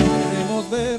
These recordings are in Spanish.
Queremos ver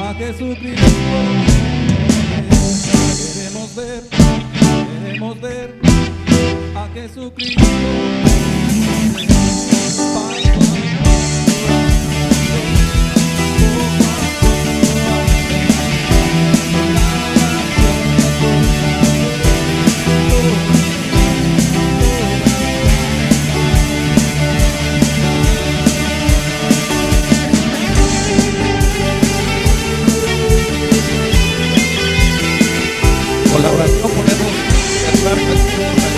a Jesucristo. Queremos ver a Jesucristo. Con la oración podemos cerrar nuestra vida.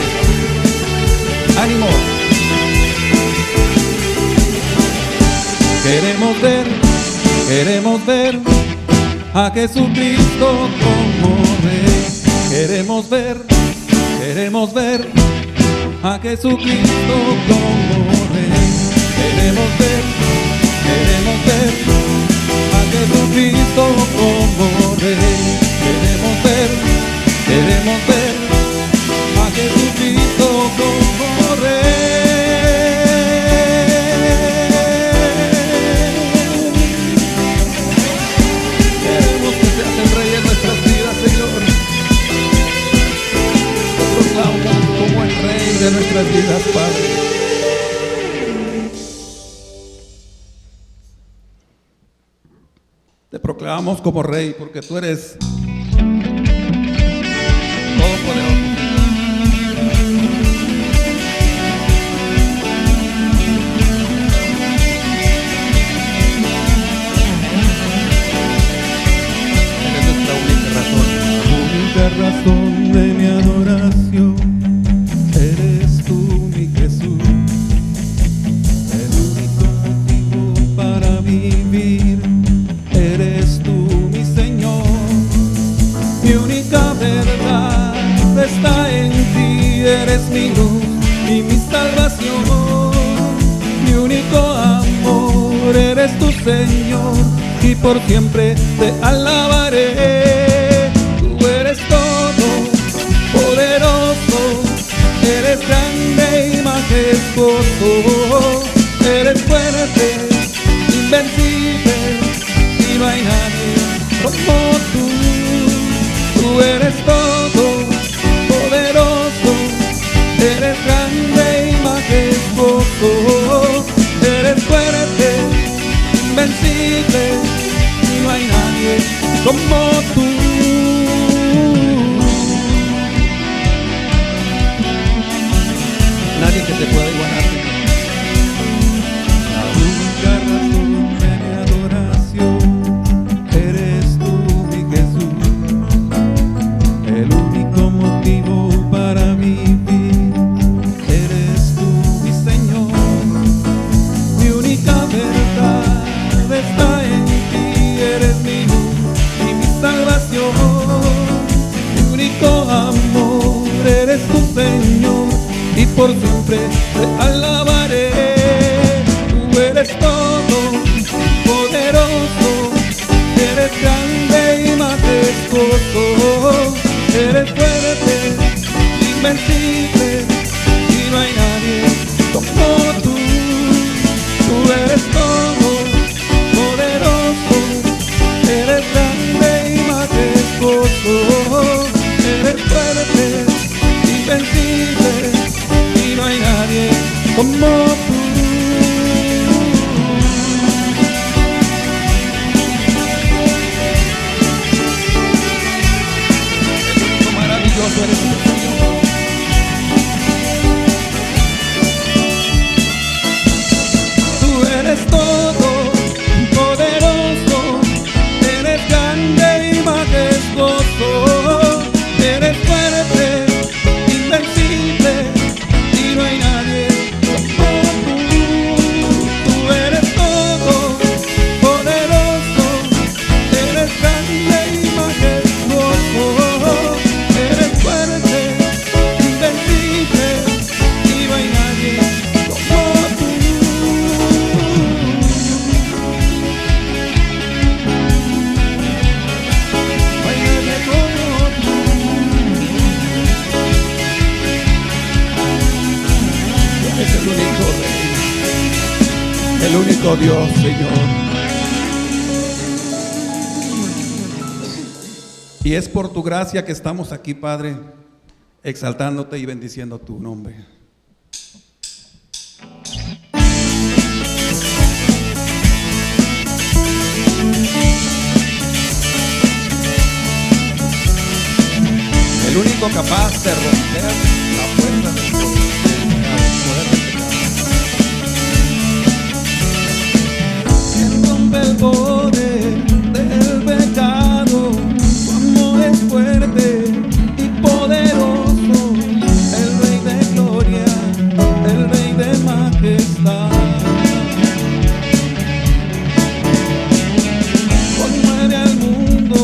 ¡Ánimo! Queremos ver a Jesucristo como Rey. Queremos ver a Jesucristo como Rey. Queremos ver a Jesucristo como Rey. Queremos ver a Jesucristo como Rey. Queremos que seas el Rey en nuestras vidas, Señor. Te proclamamos como el Rey de nuestras vidas, Padre. Te proclamamos como Rey porque tú eres todopoderoso. Eres nuestra única razón. Única razón de mi adoración eres tú, mi Jesús. El único motivo para vivir eres tú, mi Señor. Mi única verdad está en ti, eres mi luz y mi salvación. Mi único amor eres tu Señor y por siempre te alabaré. Tú eres todo poderoso, eres grande y majestuoso, eres fuerte, invencible y no hay nadie como tú. Tú eres todo poderoso, eres grande y majestuoso, eres fuerte, invencible y no hay nadie como tú. Nadie que te pueda igualar, Señor. La única razón de mi adoración eres tú, mi Jesús. El único motivo para vivir eres tú, mi Señor. Mi única verdad está en ti, eres mi luz y mi salvación. Mi único amor eres tu Señor y por siempre te alabaré. Tú eres todo poderoso, eres grande y majestuoso, eres fuerte, invencible y no hay nadie como tú. Tú eres todo poderoso, eres grande y majestuoso, eres fuerte, invencible y no hay nadie como tú. Maravilloso eres tú, Señor. el único Dios, Señor. Y es por tu gracia que estamos aquí, Padre, exaltándote y bendiciendo tu nombre. El único capaz de romper la fuerza del poder del pecado. Quien rompe el poder del pecado, su amor es fuerte y poderoso, el Rey de gloria, el Rey de majestad. Conmueve al mundo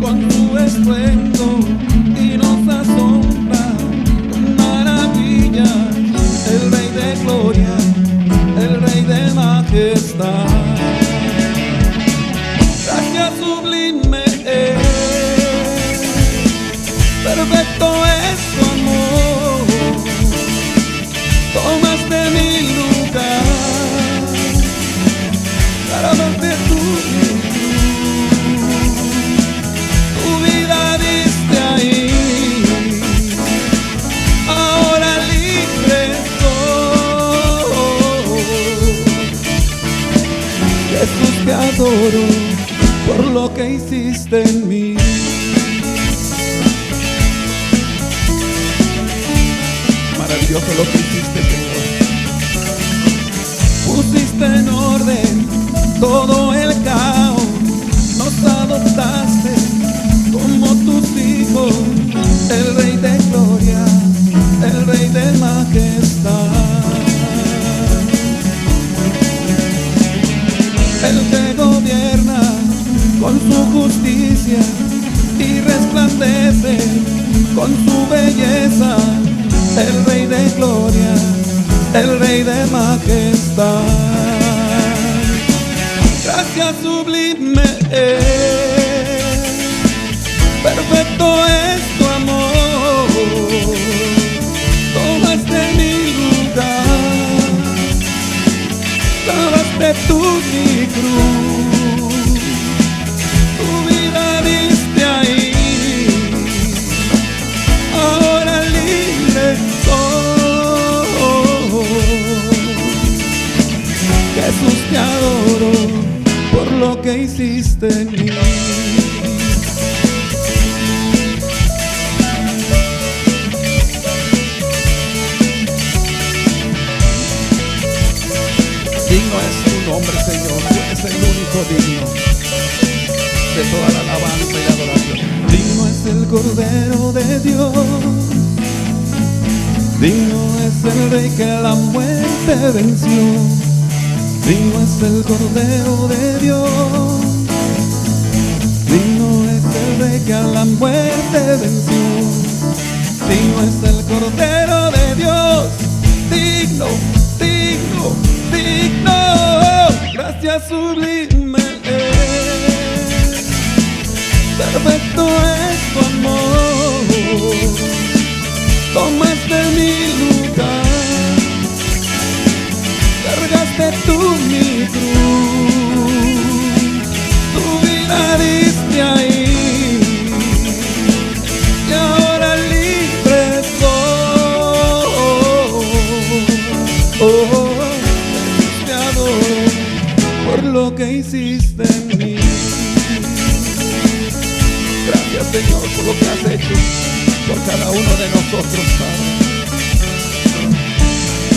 con su estruendo y nos asombra con maravillas, el Rey de gloria, el Rey de majestad. Gracia sublime es, perfecto es tu amor, tomaste mi lugar, clavaste tu vida diste ahí, ahora libre soy. Jesús, te adoro por lo que hiciste en mí. Maravilloso lo que hiciste, Señor. Pusiste en orden todo el caos, nos adoptaste como tus hijos, el Rey de gloria, el Rey de majestad. Él te gobierna con su justicia y resplandece con su belleza, el Rey de gloria, el Rey de majestad. Gracia sublime es, perfecto es tu amor, tomaste mi lugar, clavaste tú mi cruz, tu vida diste ahí, ahora libre soy. Jesús, te adoro por lo que hiciste en mí. Digno es tu nombre, Señor, tú eres el único digno de toda la alabanza y adoración. Digno es el Cordero de Dios, digno es el Rey que la muerte venció. Digno es el Cordero de Dios, digno es el Rey que a la muerte venció. Digno es el Cordero de Dios, digno, digno, digno. Gracia sublime es, perfecto es tu amor, tomaste mi lugar, cargaste tú mi cruz, tu vida diste ahí, y ahora libre soy. Te adoro por lo que hiciste en mí. Gracias, Señor, por lo que has hecho por cada uno de nosotros, Padre,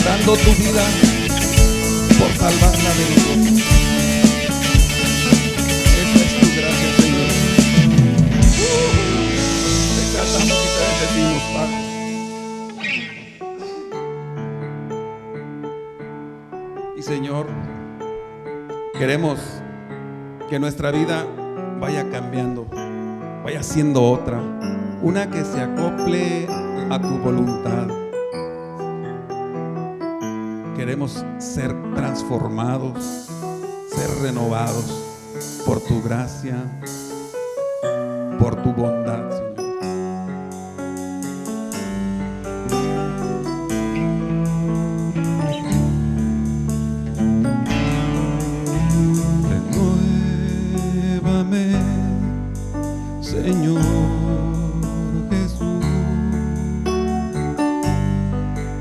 dando tu vida por salvarla de nosotros. Esa es tu gracia, Señor. Te exaltamos y te bendecimos, Padre. Y Señor, queremos que nuestra vida vaya cambiando, vaya siendo otra, una que se acople a tu voluntad. Queremos ser transformados, ser renovados por tu gracia, por tu bondad, Señor.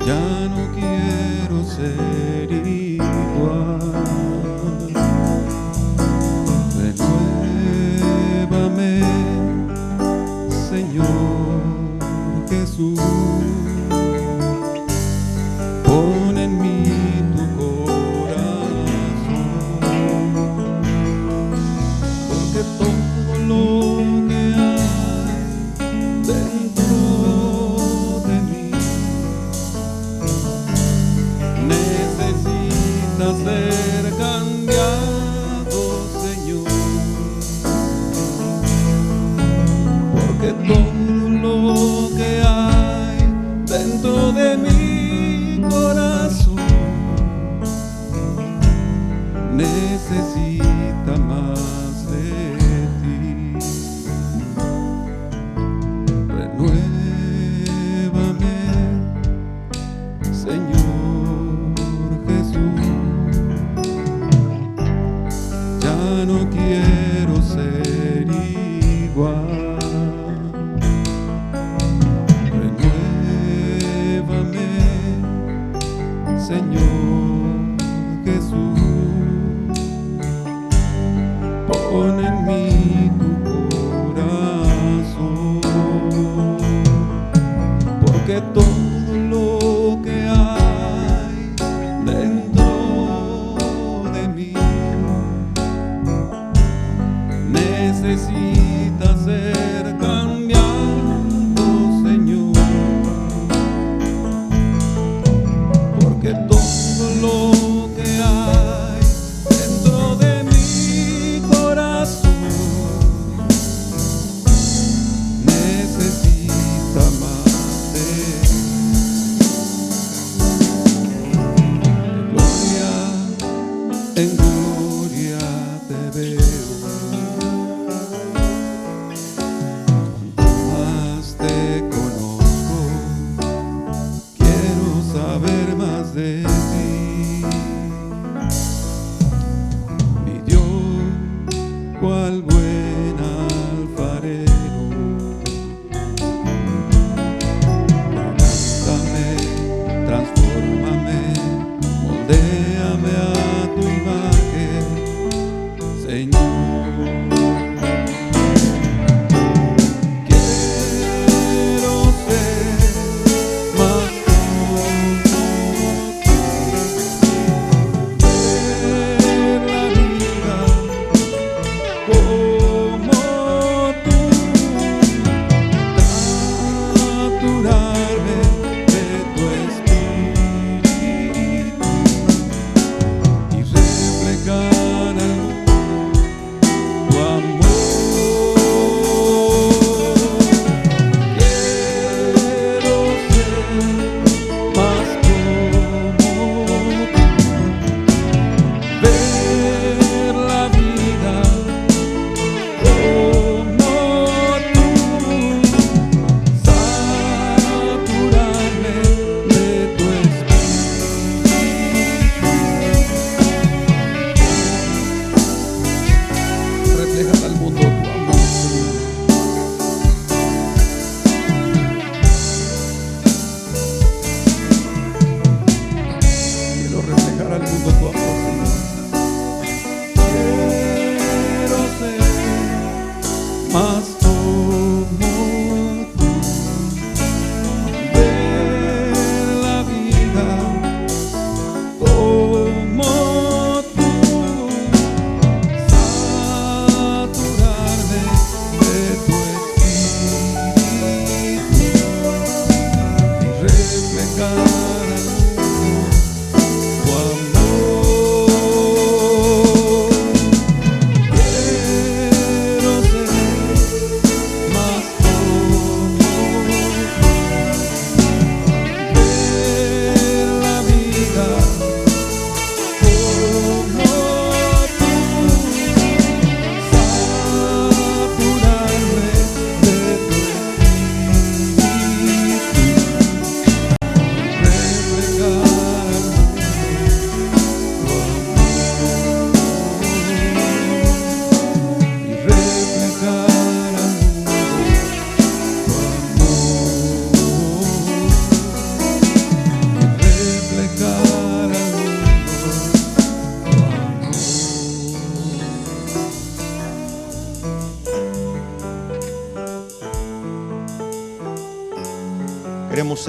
Ya no quiero ser igual. Renuévame, Señor Jesús. Pon en mí tu corazón, porque todo lo que hay dentro de mí necesita ser cambiado, Señor, porque todo lo que hay dentro de mi corazón necesita más de ti. Renuévame, Señor Jesús. Ya no quiero ser igual. Renuévame, Señor Jesús. Pon en mí tu corazón, porque todo lo que hay dentro de mí necesita ser cambiado, Señor, porque todo lo que hay dentro de mi corazón necesita más de gloria. En gloria te veo, más te conozco, quiero saber más de ti. Mi Dios, cuál buen alfarero, levántame, transfórmame, moldéame a tu imagen, Señor. Quiero ser más como tú.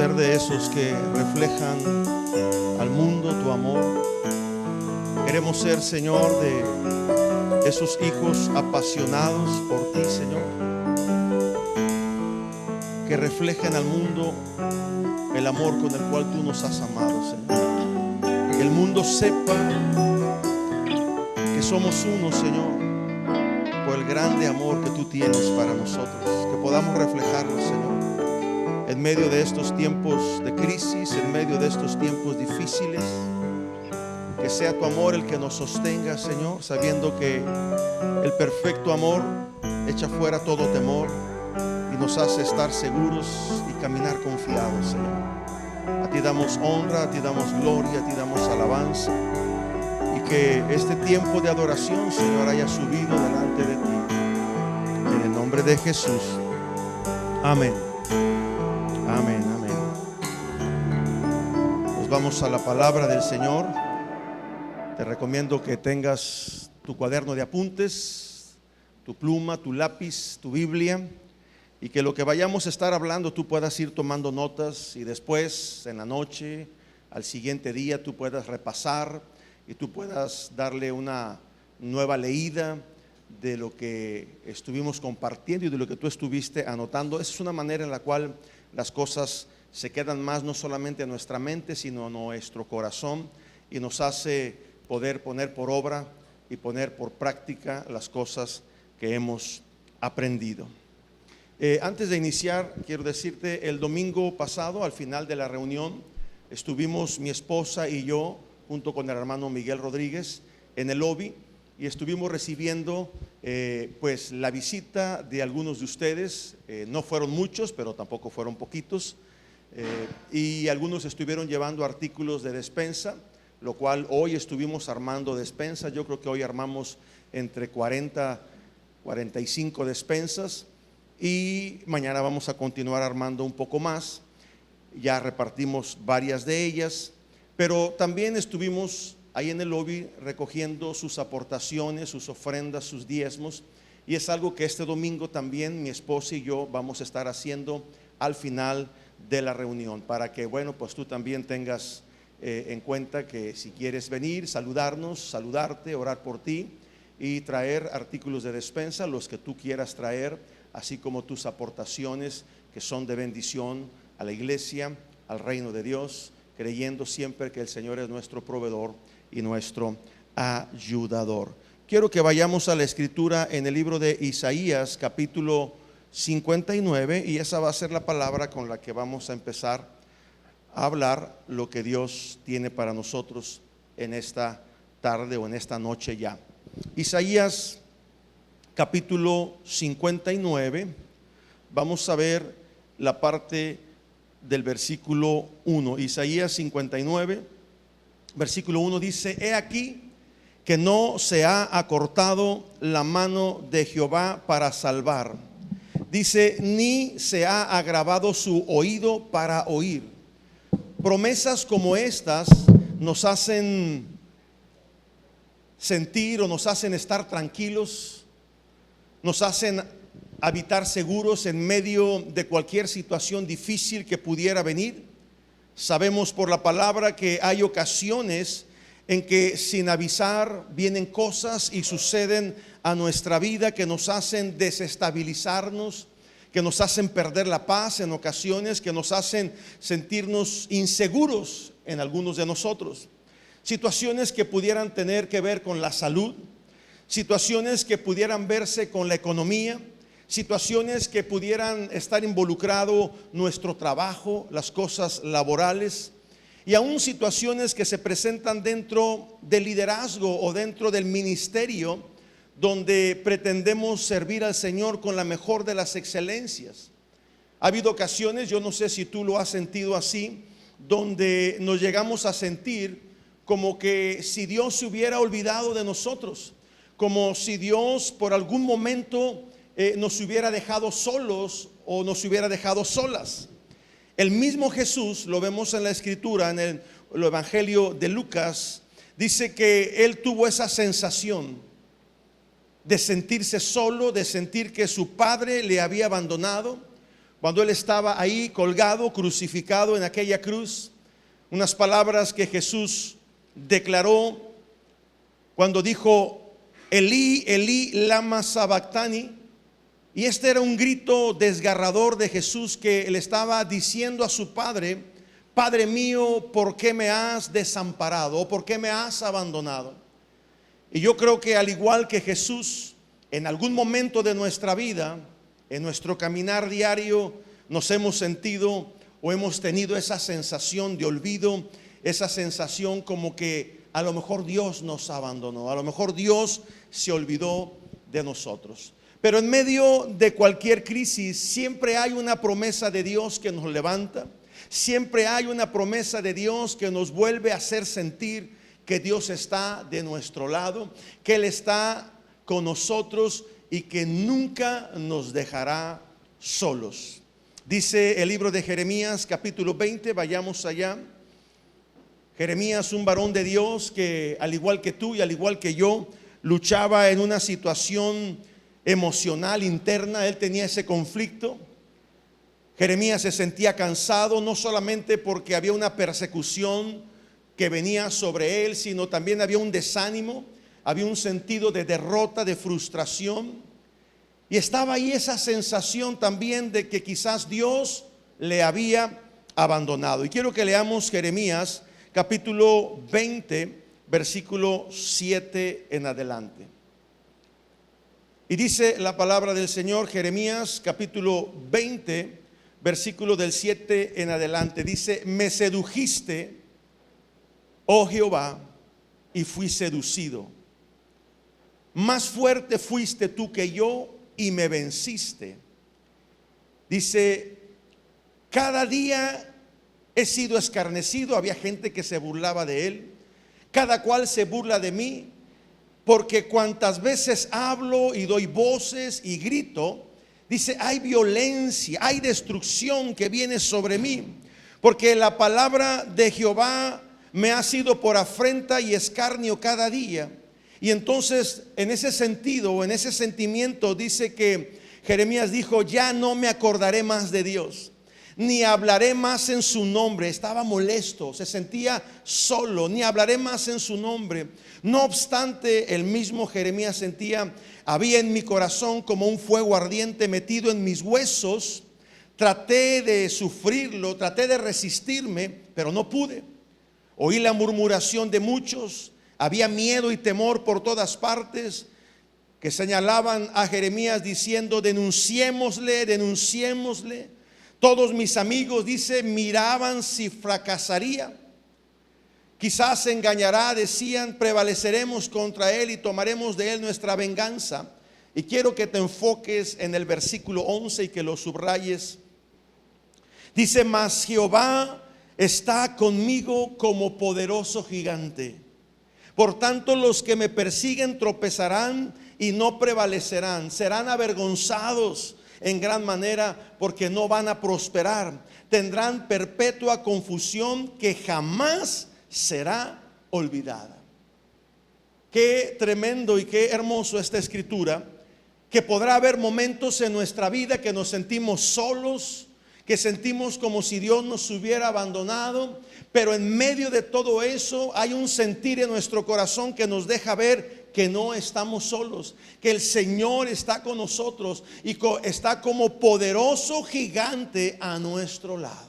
ser de esos que reflejan al mundo tu amor. Queremos ser, Señor, de esos hijos apasionados por ti, Señor, que reflejen al mundo el amor con el cual tú nos has amado, Señor. Que el mundo sepa que somos uno, Señor, por el grande amor que tú tienes para nosotros. Que podamos reflejarlo, Señor, en medio de estos tiempos de crisis, en medio de estos tiempos difíciles. Que sea tu amor el que nos sostenga, Señor, sabiendo que el perfecto amor echa fuera todo temor y nos hace estar seguros y caminar confiados, Señor. A ti damos honra, a ti damos gloria, a ti damos alabanza. Y que este tiempo de adoración, Señor, haya subido delante de ti. En el nombre de Jesús. Amén. Amén, amén. Nos vamos a la palabra del Señor. Te recomiendo que tengas tu cuaderno de apuntes, tu pluma, tu lápiz, tu Biblia, y que lo que vayamos a estar hablando tú puedas ir tomando notas, y después en la noche, al siguiente día, tú puedas repasar y tú puedas darle una nueva leída de lo que estuvimos compartiendo y de lo que tú estuviste anotando. Esa es una manera en la cual las cosas se quedan más no solamente en nuestra mente, sino en nuestro corazón, y nos hace poder poner por obra y poner por práctica las cosas que hemos aprendido. Antes de iniciar, quiero decirte, el domingo pasado, al final de la reunión, estuvimos mi esposa y yo, junto con el hermano Miguel Rodríguez, en el lobby, y estuvimos recibiendo pues la visita de algunos de ustedes. No fueron muchos, pero tampoco fueron poquitos, y algunos estuvieron llevando artículos de despensa, lo cual hoy estuvimos armando despensa. Yo creo que hoy armamos entre 40, 45 despensas, y mañana vamos a continuar armando un poco más. Ya repartimos varias de ellas, pero también estuvimos ahí en el lobby recogiendo sus aportaciones, sus ofrendas, sus diezmos, y es algo que este domingo también mi esposa y yo vamos a estar haciendo al final de la reunión, para que, bueno, pues tú también tengas en cuenta que si quieres venir, saludarnos, saludarte, orar por ti y traer artículos de despensa, los que tú quieras traer, así como tus aportaciones que son de bendición a la iglesia, al reino de Dios, creyendo siempre que el Señor es nuestro proveedor y nuestro ayudador. Quiero que vayamos a la escritura en el libro de Isaías, capítulo 59, y esa va a ser la palabra con la que vamos a empezar a hablar lo que Dios tiene para nosotros en esta tarde o en esta noche ya. Isaías capítulo 59, vamos a ver la parte del versículo 1. Isaías 59, versículo 1 dice: He aquí que no se ha acortado la mano de Jehová para salvar, dice, ni se ha agravado su oído para oír. Promesas como estas nos hacen sentir o nos hacen estar tranquilos, nos hacen habitar seguros en medio de cualquier situación difícil que pudiera venir. Sabemos por la palabra que hay ocasiones en que sin avisar vienen cosas y suceden a nuestra vida que nos hacen desestabilizarnos, que nos hacen perder la paz en ocasiones, que nos hacen sentirnos inseguros en algunos de nosotros. Situaciones que pudieran tener que ver con la salud, situaciones que pudieran verse con la economía, situaciones que pudieran estar involucrado nuestro trabajo, las cosas laborales, y aún situaciones que se presentan dentro del liderazgo o dentro del ministerio, donde pretendemos servir al Señor con la mejor de las excelencias. Ha habido ocasiones, yo no sé si tú lo has sentido así, donde nos llegamos a sentir como que si Dios se hubiera olvidado de nosotros, como si Dios por algún momento nos hubiera dejado solos o nos hubiera dejado solas. El mismo Jesús, lo vemos en la escritura, en el Evangelio de Lucas, dice que él tuvo esa sensación de sentirse solo, de sentir que su padre le había abandonado, cuando Él estaba ahí colgado, crucificado en aquella cruz, unas palabras que Jesús declaró cuando dijo: Elí, Elí, lama sabactani. Y este era un grito desgarrador de Jesús, que le estaba diciendo a su Padre: Padre mío, ¿por qué me has desamparado? ¿O por qué me has abandonado? Y yo creo que al igual que Jesús, en algún momento de nuestra vida, en nuestro caminar diario, nos hemos sentido o hemos tenido esa sensación de olvido, esa sensación como que a lo mejor Dios nos abandonó, a lo mejor Dios se olvidó de nosotros. Pero en medio de cualquier crisis siempre hay una promesa de Dios que nos levanta, siempre hay una promesa de Dios que nos vuelve a hacer sentir que Dios está de nuestro lado, que Él está con nosotros y que nunca nos dejará solos. Dice el libro de Jeremías capítulo 20, vayamos allá. Jeremías, un varón de Dios que al igual que tú y al igual que yo, luchaba en una situación emocional interna. Él tenía ese conflicto. Jeremías se sentía cansado, no solamente porque había una persecución que venía sobre él, sino también había un desánimo, había un sentido de derrota, de frustración. Y estaba ahí esa sensación también de que quizás Dios le había abandonado. Y quiero que leamos Jeremías capítulo 20, versículo 7 en adelante. Y dice la palabra del Señor, Jeremías capítulo 20, versículo del 7 en adelante. Dice: me sedujiste, oh Jehová, y fui seducido. Más fuerte fuiste tú que yo y me venciste. Dice: cada día he sido escarnecido. Había gente que se burlaba de él. Cada cual se burla de mí, porque cuantas veces hablo y doy voces y grito, dice, hay violencia, hay destrucción que viene sobre mí, porque la palabra de Jehová me ha sido por afrenta y escarnio cada día. Y entonces en ese sentido o en ese sentimiento dice que Jeremías dijo: ya no me acordaré más de Dios, ni hablaré más en su nombre. Estaba molesto, se sentía solo, ni hablaré más en su nombre. No obstante, el mismo Jeremías sentía: había en mi corazón como un fuego ardiente metido en mis huesos. Traté de sufrirlo, traté de resistirme, pero no pude. Oí la murmuración de muchos, había miedo y temor por todas partes, que señalaban a Jeremías diciendo: denunciémosle, denunciémosle. Todos mis amigos, dice, miraban si fracasaría. Quizás se engañará, decían, prevaleceremos contra él y tomaremos de él nuestra venganza. Y quiero que te enfoques en el versículo 11 y que lo subrayes. Dice: mas Jehová está conmigo como poderoso gigante. Por tanto, los que me persiguen tropezarán y no prevalecerán. Serán avergonzados en gran manera, porque no van a prosperar. Tendrán perpetua confusión que jamás será olvidada. Qué tremendo y qué hermoso esta escritura, que podrá haber momentos en nuestra vida que nos sentimos solos, que sentimos como si Dios nos hubiera abandonado, pero en medio de todo eso hay un sentir en nuestro corazón que nos deja ver que no estamos solos, que el Señor está con nosotros y está como poderoso gigante a nuestro lado.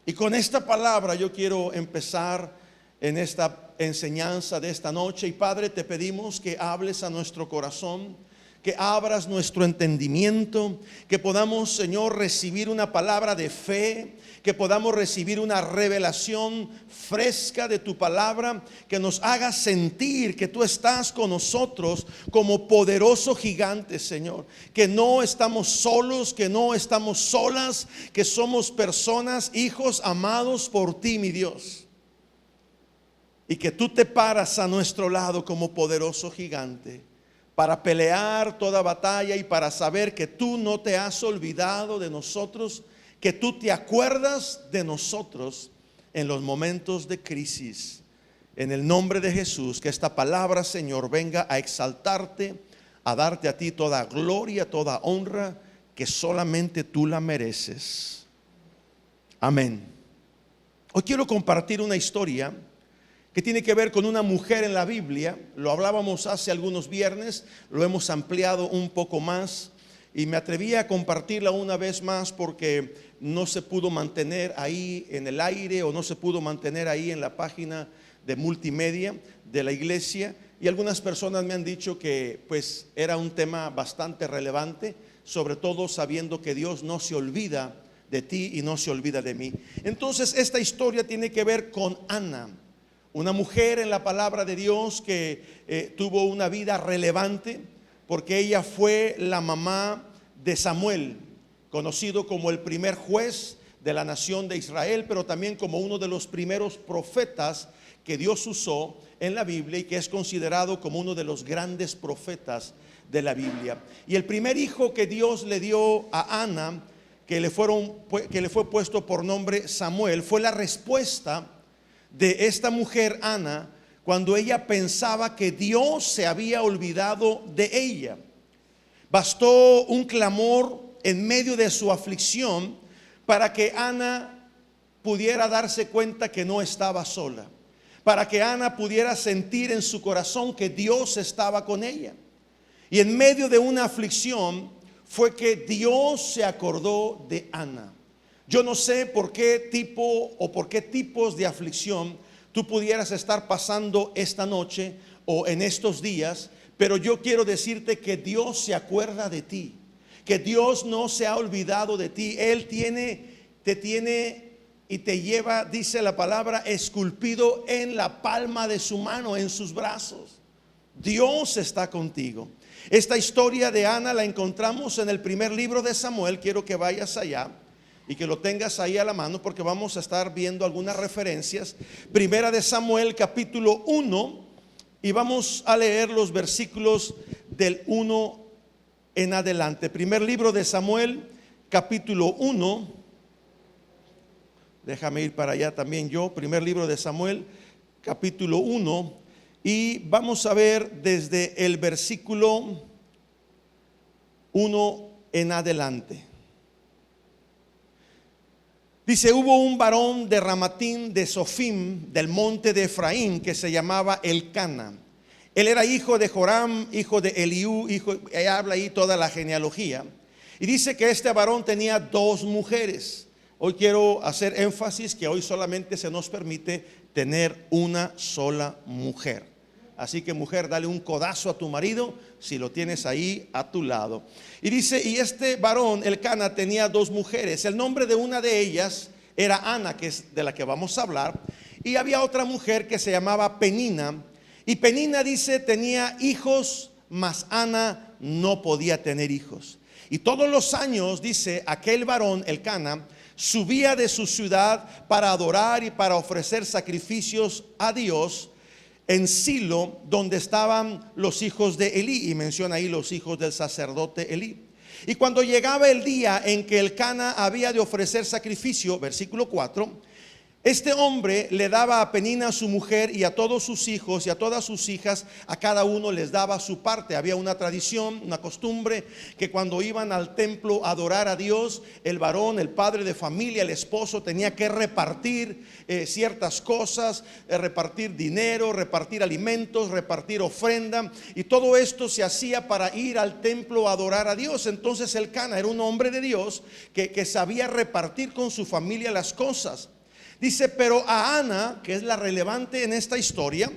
Y con esta palabra yo quiero empezar en esta enseñanza de esta noche. Y Padre, te pedimos que hables a nuestro corazón, que abras nuestro entendimiento, que podamos, Señor, recibir una palabra de fe, que podamos recibir una revelación fresca de tu palabra, que nos haga sentir que tú estás con nosotros como poderoso gigante, Señor, que no estamos solos, que no estamos solas, que somos personas, hijos amados por ti, mi Dios, y que tú te paras a nuestro lado como poderoso gigante para pelear toda batalla y para saber que tú no te has olvidado de nosotros, que tú te acuerdas de nosotros en los momentos de crisis. En el nombre de Jesús, que esta palabra, Señor, venga a exaltarte, a darte a ti toda gloria, toda honra, que solamente tú la mereces. Amén. Hoy quiero compartir una historia que tiene que ver con una mujer en la Biblia. Lo hablábamos hace algunos viernes, lo hemos ampliado un poco más y me atreví a compartirla una vez más porque no se pudo mantener ahí en el aire o no se pudo mantener ahí en la página de multimedia de la iglesia, y algunas personas me han dicho que pues era un tema bastante relevante, sobre todo sabiendo que Dios no se olvida de ti y no se olvida de mí. Entonces esta historia tiene que ver con Ana, una mujer en la palabra de Dios que tuvo una vida relevante porque ella fue la mamá de Samuel, conocido como el primer juez de la nación de Israel, pero también como uno de los primeros profetas que Dios usó en la Biblia y que es considerado como uno de los grandes profetas de la Biblia. Y el primer hijo que Dios le dio a Ana, que le fue puesto por nombre Samuel, fue la respuesta de esta mujer Ana cuando ella pensaba que Dios se había olvidado de ella. Bastó un clamor en medio de su aflicción para que Ana pudiera darse cuenta que no estaba sola, para que Ana pudiera sentir en su corazón que Dios estaba con ella. Y en medio de una aflicción fue que Dios se acordó de Ana. Yo no sé por qué tipo o por qué tipos de aflicción tú pudieras estar pasando esta noche o en estos días, pero yo quiero decirte que Dios se acuerda de ti, que Dios no se ha olvidado de ti. Él te tiene y te lleva, dice la palabra, esculpido en la palma de su mano, en sus brazos. Dios está contigo. Esta historia de Ana la encontramos en el primer libro de Samuel. Quiero que vayas allá y que lo tengas ahí a la mano porque vamos a estar viendo algunas referencias. Primera de Samuel capítulo 1, y vamos a leer los versículos del 1 en adelante. Primer libro de Samuel capítulo 1. Déjame ir para allá también yo. Primer libro de Samuel capítulo 1, y vamos a ver desde el versículo 1 en adelante. Dice: hubo un varón de Ramatín de Sofim, del monte de Efraín, que se llamaba Elcana. Él era hijo de Joram, hijo de Eliú, habla ahí toda la genealogía. Y dice que este varón tenía 2 mujeres. Hoy quiero hacer énfasis que hoy solamente se nos permite tener una sola mujer. Así que, mujer, dale un codazo a tu marido si lo tienes ahí a tu lado. Y dice: y este varón, Elcana, tenía 2 mujeres. El nombre de una de ellas era Ana, que es de la que vamos a hablar. Y había otra mujer que se llamaba Penina. Y Penina, dice, tenía hijos, mas Ana no podía tener hijos. Y todos los años, dice, aquel varón, Elcana, subía de su ciudad para adorar y para ofrecer sacrificios a Dios en Silo, donde estaban los hijos de Elí, y menciona ahí los hijos del sacerdote Elí. Y cuando llegaba el día en que Elcana había de ofrecer sacrificio, versículo 4, este hombre le daba a Penina, su mujer, y a todos sus hijos y a todas sus hijas, a cada uno les daba su parte. Había una tradición, una costumbre, que cuando iban al templo a adorar a Dios, el varón, el padre de familia, el esposo, tenía que repartir ciertas cosas, repartir dinero, repartir alimentos, repartir ofrenda, y todo esto se hacía para ir al templo a adorar a Dios. Entonces Elcana era un hombre de Dios que sabía repartir con su familia las cosas. Dice: pero a Ana, que es la relevante en esta historia,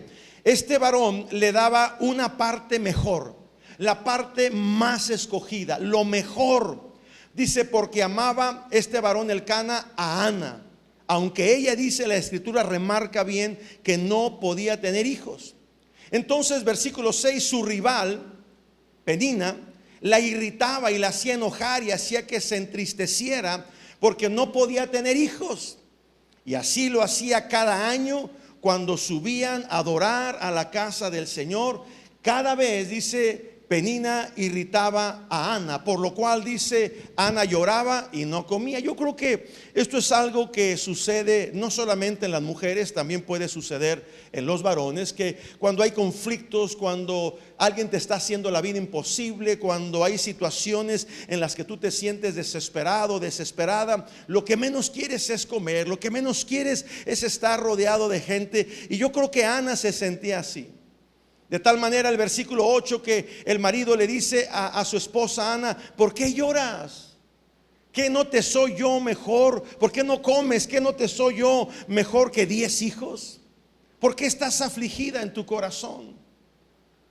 este varón le daba una parte mejor, la parte más escogida, lo mejor. Dice: porque amaba este varón Elcana a Ana, aunque ella, dice la escritura, remarca bien que no podía tener hijos. Entonces, versículo 6, su rival Penina la irritaba y la hacía enojar y hacía que se entristeciera porque no podía tener hijos. Y así lo hacía cada año cuando subían a adorar a la casa del Señor. Cada vez, dice, Penina irritaba a Ana, por lo cual dice, Ana lloraba y no comía. Yo creo que esto es algo que sucede no solamente en las mujeres, también puede suceder en los varones, que cuando hay conflictos, cuando alguien te está haciendo la vida imposible, cuando hay situaciones en las que tú te sientes desesperado, desesperada, lo que menos quieres es comer, lo que menos quieres es estar rodeado de gente. Y yo creo que Ana se sentía así. De tal manera el versículo 8 que el marido le dice a su esposa Ana, ¿por qué lloras? ¿Qué no te soy yo mejor? ¿Por qué no comes? ¿Qué no te soy yo mejor que 10 hijos? ¿Por qué estás afligida en tu corazón?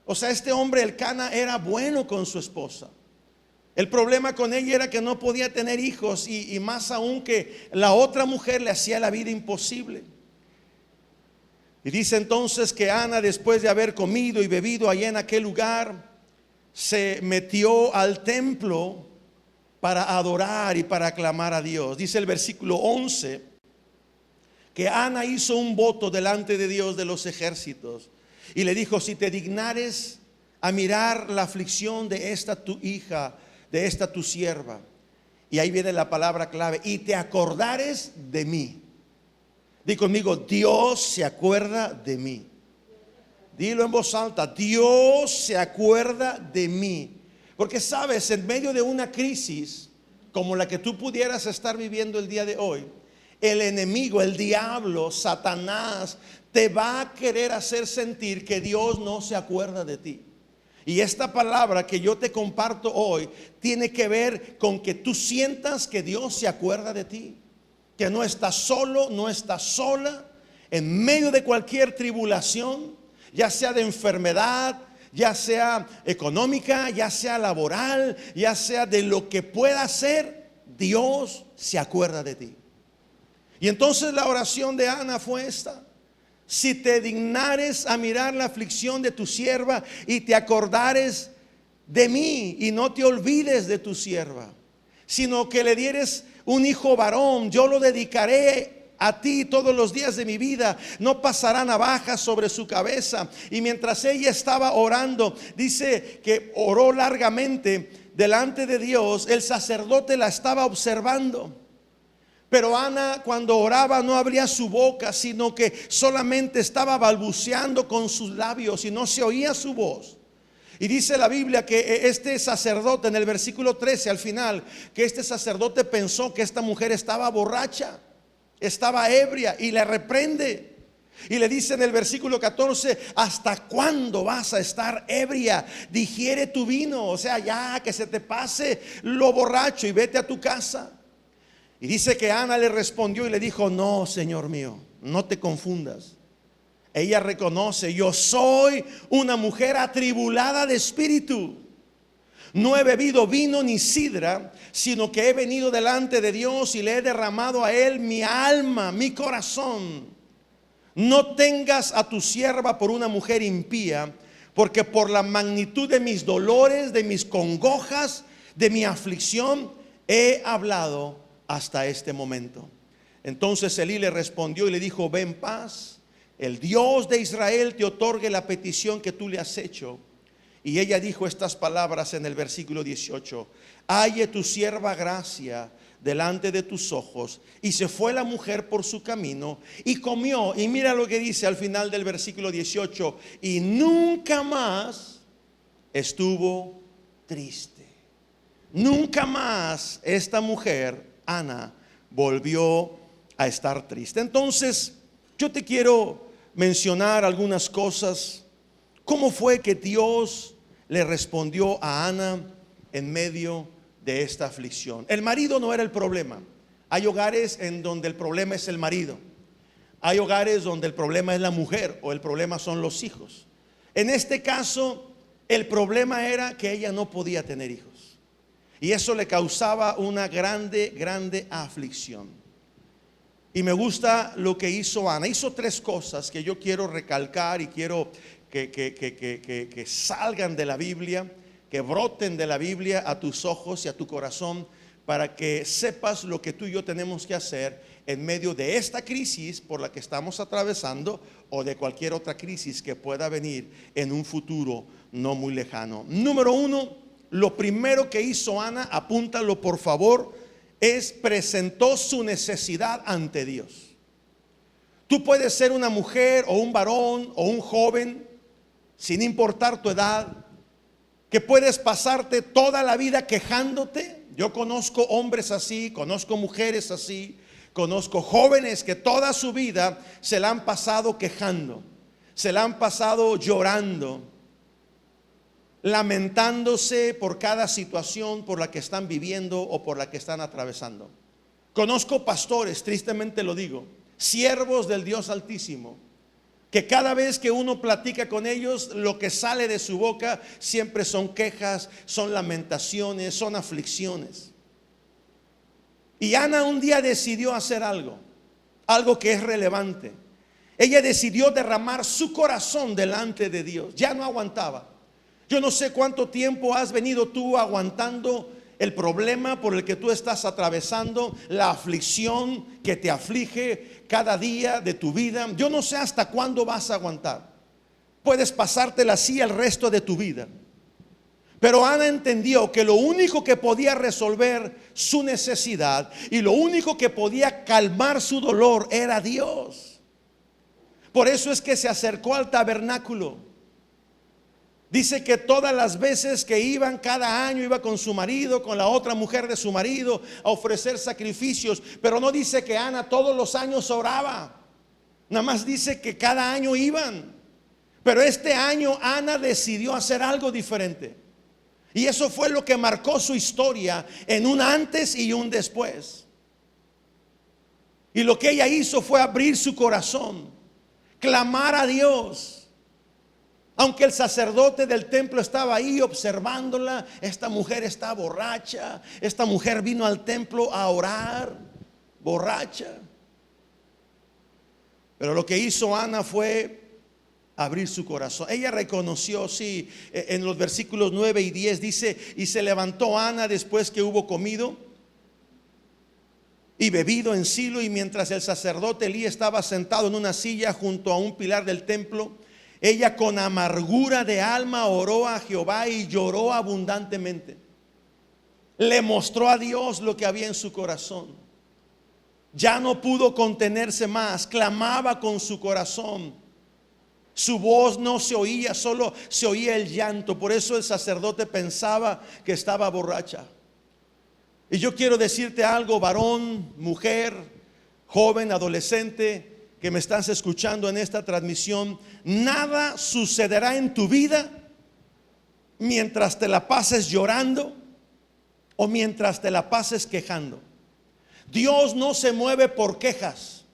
O sea, este hombre Elcana era bueno con su esposa. El problema con ella era que no podía tener hijos y más aún que la otra mujer le hacía la vida imposible. Y dice entonces que Ana, después de haber comido y bebido allá en aquel lugar, se metió al templo para adorar y para aclamar a Dios. Dice el versículo 11 que Ana hizo un voto delante de Dios de los ejércitos y le dijo, si te dignares a mirar la aflicción de esta tu hija, de esta tu sierva, y ahí viene la palabra clave, y te acordares de mí. Di conmigo, Dios se acuerda de mí. Dilo en voz alta, Dios se acuerda de mí. Porque sabes, en medio de una crisis como la que tú pudieras estar viviendo el día de hoy, el enemigo, el diablo, Satanás, te va a querer hacer sentir que Dios no se acuerda de ti. Y esta palabra que yo te comparto hoy tiene que ver con que tú sientas que Dios se acuerda de ti, que no estás solo, no estás sola en medio de cualquier tribulación, ya sea de enfermedad, ya sea económica, ya sea laboral, ya sea de lo que pueda ser. Dios se acuerda de ti. Y entonces la oración de Ana fue esta: si te dignares a mirar la aflicción de tu sierva y te acordares de mí y no te olvides de tu sierva, sino que le dieres un hijo varón, yo lo dedicaré a ti todos los días de mi vida, no pasará navaja sobre su cabeza. Y mientras ella estaba orando, dice que oró largamente delante de Dios, el sacerdote la estaba observando. Pero Ana, cuando oraba, no abría su boca, sino que solamente estaba balbuceando con sus labios y no se oía su voz. Y dice la Biblia que este sacerdote, en el versículo 13 al final, que este sacerdote pensó que esta mujer estaba borracha, estaba ebria, y le reprende. Y le dice en el versículo 14, ¿hasta cuándo vas a estar ebria? Digiere tu vino, o sea, ya que se te pase lo borracho y vete a tu casa. Y dice que Ana le respondió y le dijo, no, Señor mío, no te confundas. Ella reconoce, yo soy una mujer atribulada de espíritu. No he bebido vino ni sidra, sino que he venido delante de Dios y le he derramado a Él mi alma, mi corazón. No tengas a tu sierva por una mujer impía, porque por la magnitud de mis dolores, de mis congojas, de mi aflicción, he hablado hasta este momento. Entonces Elí le respondió y le dijo, ve en paz, el Dios de Israel te otorgue la petición que tú le has hecho. Y ella dijo estas palabras en el versículo 18, halle tu sierva gracia delante de tus ojos. Y se fue la mujer por su camino y comió. Y mira lo que dice al final del versículo 18, y nunca más estuvo triste. Nunca más esta mujer, Ana, volvió a estar triste. Entonces yo te quiero mencionar algunas cosas. ¿Cómo fue que Dios le respondió a Ana en medio de esta aflicción? El marido no era el problema. Hay hogares en donde el problema es el marido. Hay hogares donde el problema es la mujer o el problema son los hijos. En este caso, el problema era que ella no podía tener hijos. Y eso le causaba una grande aflicción. Y me gusta lo que hizo Ana. Hizo tres cosas que yo quiero recalcar y quiero que salgan de la Biblia, que broten de la Biblia a tus ojos y a tu corazón, para que sepas lo que tú y yo tenemos que hacer en medio de esta crisis por la que estamos atravesando o de cualquier otra crisis que pueda venir en un futuro no muy lejano. Número uno, lo primero que hizo Ana, apúntalo por favor, es presentó su necesidad ante Dios. Tú puedes ser una mujer o un varón o un joven, sin importar tu edad, que puedes pasarte toda la vida quejándote. Yo conozco hombres así, conozco mujeres así, conozco jóvenes que toda su vida se la han pasado quejando, se la han pasado llorando, lamentándose por cada situación por la que están viviendo o por la que están atravesando. Conozco pastores, tristemente lo digo, siervos del Dios Altísimo, que cada vez que uno platica con ellos, lo que sale de su boca siempre son quejas, son lamentaciones, son aflicciones. Y Ana un día decidió hacer algo que es relevante. Ella decidió derramar su corazón delante de Dios. Ya no aguantaba. Yo no sé cuánto tiempo has venido tú aguantando el problema por el que tú estás atravesando, la aflicción que te aflige cada día de tu vida. Yo no sé hasta cuándo vas a aguantar. Puedes pasártela así el resto de tu vida. Pero Ana entendió que lo único que podía resolver su necesidad y lo único que podía calmar su dolor era Dios. Por eso es que se acercó al tabernáculo. Dice que todas las veces que iban, cada año iba con su marido, con la otra mujer de su marido, a ofrecer sacrificios. Pero no dice que Ana todos los años oraba. Nada más dice que cada año iban. Pero este año Ana decidió hacer algo diferente. Y eso fue lo que marcó su historia en un antes y un después. Y lo que ella hizo fue abrir su corazón, clamar a Dios. Aunque el sacerdote del templo estaba ahí observándola, esta mujer está borracha, esta mujer vino al templo a orar, borracha. Pero lo que hizo Ana fue abrir su corazón. Ella reconoció, sí, en los versículos 9 y 10 dice: y se levantó Ana después que hubo comido y bebido en Silo, y mientras el sacerdote Elí estaba sentado en una silla junto a un pilar del templo, ella con amargura de alma oró a Jehová y lloró abundantemente. Le mostró a Dios lo que había en su corazón. Ya no pudo contenerse más, clamaba con su corazón. Su voz no se oía, solo se oía el llanto. Por eso el sacerdote pensaba que estaba borracha. Y yo quiero decirte algo, varón, mujer, joven, adolescente, que me estás escuchando en esta transmisión: nada sucederá en tu vida mientras te la pases llorando o mientras te la pases quejando. Dios no se mueve por quejas.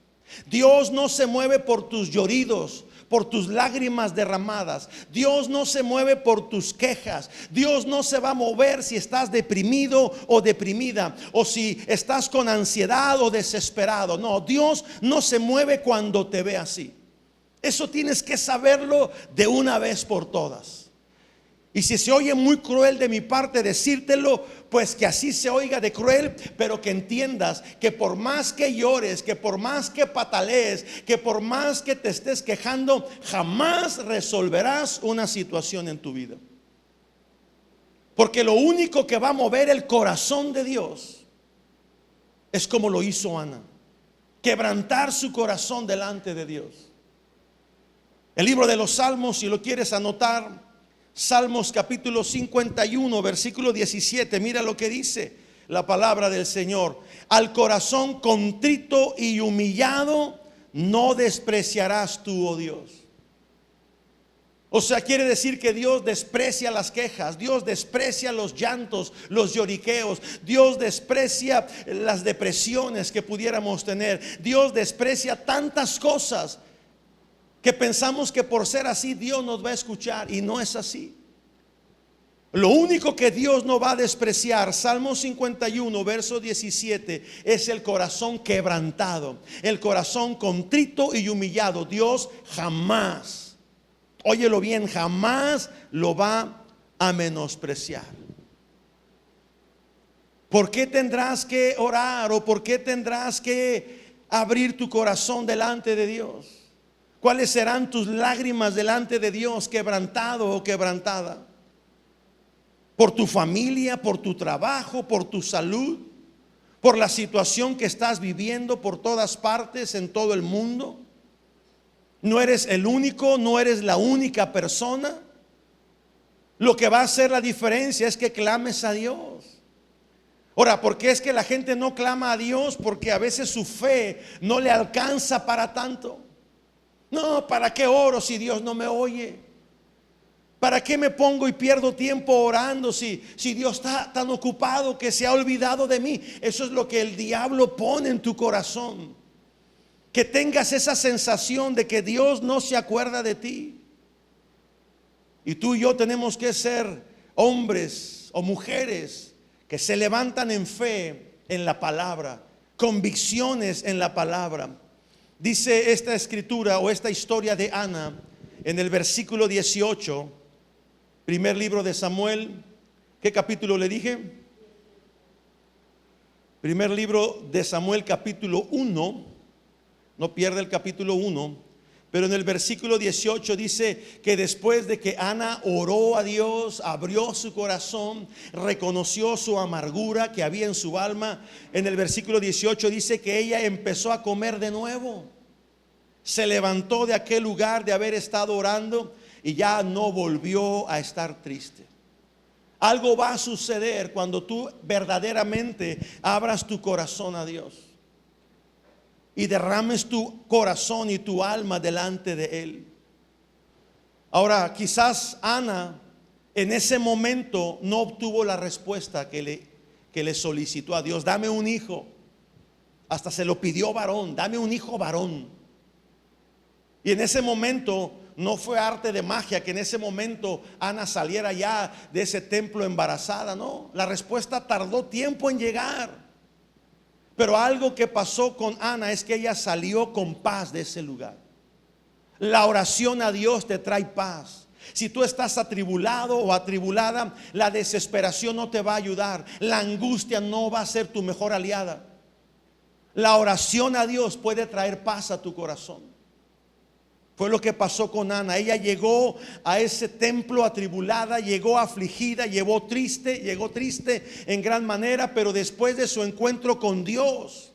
Dios no se mueve por tus lloridos, por tus lágrimas derramadas. Dios no se mueve por tus quejas. Dios no se va a mover si estás deprimido o deprimida, o si estás con ansiedad o desesperado. No, Dios no se mueve cuando te ve así. Eso tienes que saberlo de una vez por todas. Y si se oye muy cruel de mi parte decírtelo, pues que así se oiga de cruel, pero que entiendas que por más que llores, que por más que patalees, que por más que te estés quejando, jamás resolverás una situación en tu vida. Porque lo único que va a mover el corazón de Dios es como lo hizo Ana: quebrantar su corazón delante de Dios. El libro de los Salmos, si lo quieres anotar, Salmos capítulo 51, versículo 17. Mira lo que dice la palabra del Señor: al corazón contrito y humillado no despreciarás tú, oh Dios. O sea, quiere decir que Dios desprecia las quejas, Dios desprecia los llantos, los lloriqueos, Dios desprecia las depresiones que pudiéramos tener, Dios desprecia tantas cosas que pensamos que por ser así Dios nos va a escuchar, y no es así. Lo único que Dios no va a despreciar, Salmo 51 verso 17, es el corazón quebrantado, el corazón contrito y humillado. Dios jamás, óyelo bien, jamás lo va a menospreciar. ¿Por qué tendrás que orar o por qué tendrás que abrir tu corazón delante de Dios? ¿Cuáles serán tus lágrimas delante de Dios, quebrantado o quebrantada? ¿Por tu familia, por tu trabajo, por tu salud, por la situación que estás viviendo por todas partes en todo el mundo? No eres el único, no eres la única persona. Lo que va a hacer la diferencia es que clames a Dios. Ahora, ¿por qué es que la gente no clama a Dios? Porque a veces su fe no le alcanza para tanto. No, ¿para qué oro si Dios no me oye? ¿Para qué me pongo y pierdo tiempo orando si Dios está tan ocupado que se ha olvidado de mí? Eso es lo que el diablo pone en tu corazón. Que tengas esa sensación de que Dios no se acuerda de ti. Y tú y yo tenemos que ser hombres o mujeres que se levantan en fe en la palabra, convicciones en la palabra. Dice esta escritura o esta historia de Ana en el versículo 18, primer libro de Samuel. ¿Qué capítulo le dije? Primer libro de Samuel, capítulo 1. No pierde el capítulo 1. Pero en el versículo 18 dice que después de que Ana oró a Dios, abrió su corazón, reconoció su amargura que había en su alma, en el versículo 18 dice que ella empezó a comer de nuevo. Se levantó de aquel lugar de haber estado orando y ya no volvió a estar triste. Algo va a suceder cuando tú verdaderamente abras tu corazón a Dios y derrames tu corazón y tu alma delante de Él. Ahora, quizás Ana en ese momento no obtuvo la respuesta que le solicitó a Dios. Dame un hijo. Hasta se lo pidió varón. Dame un hijo varón. Y en ese momento no fue arte de magia que en ese momento Ana saliera ya de ese templo embarazada. No, la respuesta tardó tiempo en llegar. Pero algo que pasó con Ana es que ella salió con paz de ese lugar. La oración a Dios te trae paz. Si tú estás atribulado o atribulada, la desesperación no te va a ayudar. La angustia no va a ser tu mejor aliada. La oración a Dios puede traer paz a tu corazón. Fue lo que pasó con Ana. Ella llegó a ese templo atribulada, llegó afligida, llegó triste en gran manera, pero después de su encuentro con Dios,